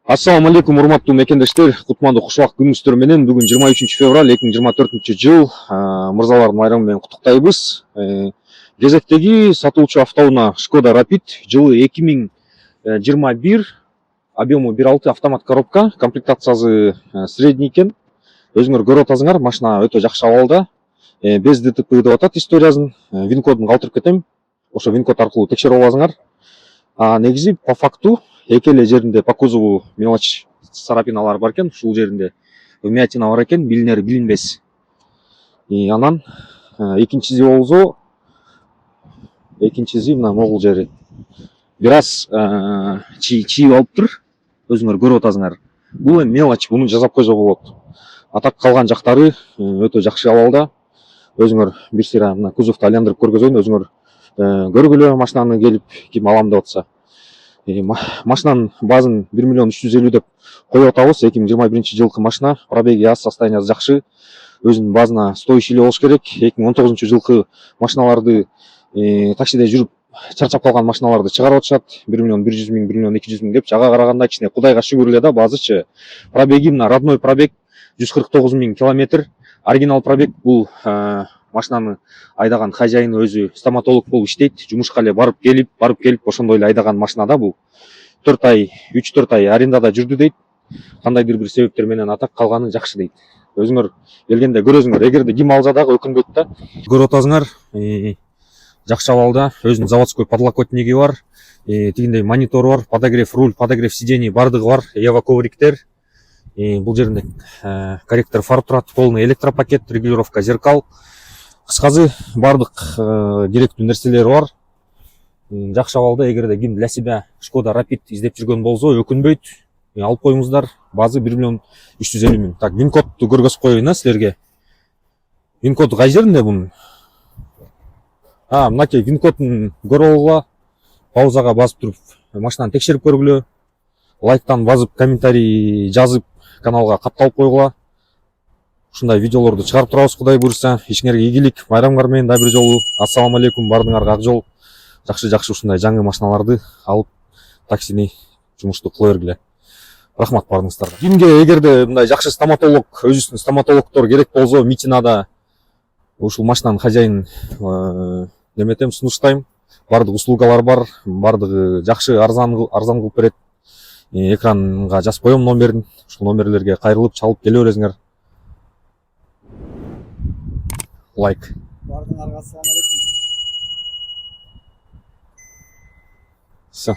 Ассаламу алейкум, урматтуу мекендештер. Кутмандуу кушубак күнүңүздөр менен. Бүгүн 23 февраль 2024 жыл. Мырзалардын майрамы менен куттуктайбыз. Кезектеги сатылуучу автоунаа Шкода Rapid жылы 2021, объему 1.6 автомат коробка, комплектациясы средний экен. Өзүңөр көрүп атасыңар, машина өтө жакшы абалда. Без ДТП деп атат историясын. Вин кодун калтырып кетем. Ошо вин код аркылуу текшерип аласыңар. Негизи по факту эки эле жеринде по кузову мелочь царапиналар бар экен, ушул жеринде вмятина бар экен, билинери билинбес. Анан экинчиси болсо, мына могул жери бир аз чийип алыптыр. Өзүңөр көрүп атасыңар. Бул эми мелочь, буну жасап койсо болот. А так калган жактары өтө жакшы абалда. Өзүңөр бир сыйра мына кузовду айландырып көргөзөйүн, өзүңөр көргүлө машинаны келип ким алам деп атса. Машинанын базын 1.350 деп коюп атабыз. 2021 жылкы машина, пробеги аз, состояниясы жакшы. Өзүнүн базына стоящий болуш керек. 2019 жылкы машиналарды таксиде жүрүп чарчап калган машиналарды чыгарып атышат. 1.100.000, 1.200.000 деп. Жага караганда кичине кудайга шүгүр эле да, базычы. Пробеги мына родной пробег 149.000 километр. Оригинал пробег бул машинаны айдаган хозяин өзү стоматолог болуп иштейт. Жумушка эле барып келип ошондой эле айдаган машина да бул. 3-4 ай арендада жүрдү дейт. Кандайдыр бир себептер менен атак калганы жакшы дейт. Өзүңөр келгенде көрөсүңөр. Эгерде ким алса дагы өкүнбөйт да. Көрүп атасыңар, жакшы абалда. Өзүнүн заводской подлокотниги бар. Тигиндей монитор бар, подогрев руль, подогрев сидений бардыгы бар. Ева ковриктер. Бул жеринде корректор фар турат, полный электропакет, регулировка зеркал. Кыскасы бардык керектүү нерселери бар. Жакшы абалда. Эгерде ким для себя Шкода Rapid издеп жүргөн болсо өкүнбөйт. Алып коюңуздар. Базы 1.350.000. Так, вин кодду көргөзүп коеюн силерге. Вин коду кай жеринде бунун? Мынакей вин кодун көрүп алгыла. Паузага басып туруп машинаны текшерип көргүлө. Лайктан басып, комментарий жазып, каналга катталып койгула. Ушундай видеолорду чыгарып турабыз, Кудай буйрса. Ичиңерге ийгилик, майрамыңар менен да бир жолу. Ассаламу алейкум, бардыңарга ак жол. Жакшы ушундай жаңы машиналарды алып таксини жумушту кыла бергиле. Рахмат баарыңыздарга. Кимге эгерде мындай жакшы стоматолог, өзүбүздүн стоматологдор керек болсо, Митинада ушул машинанын хозяинин неметем, сунуштайм. Бардык услугалар бар, бардыгы жакшы, арзан кылып берет. Экранга жазып коем номерин. Ушул номерлерге кайрылып чалып келе бересиңер. Лайк. Бардыңарга ассаламу алейкум. Все.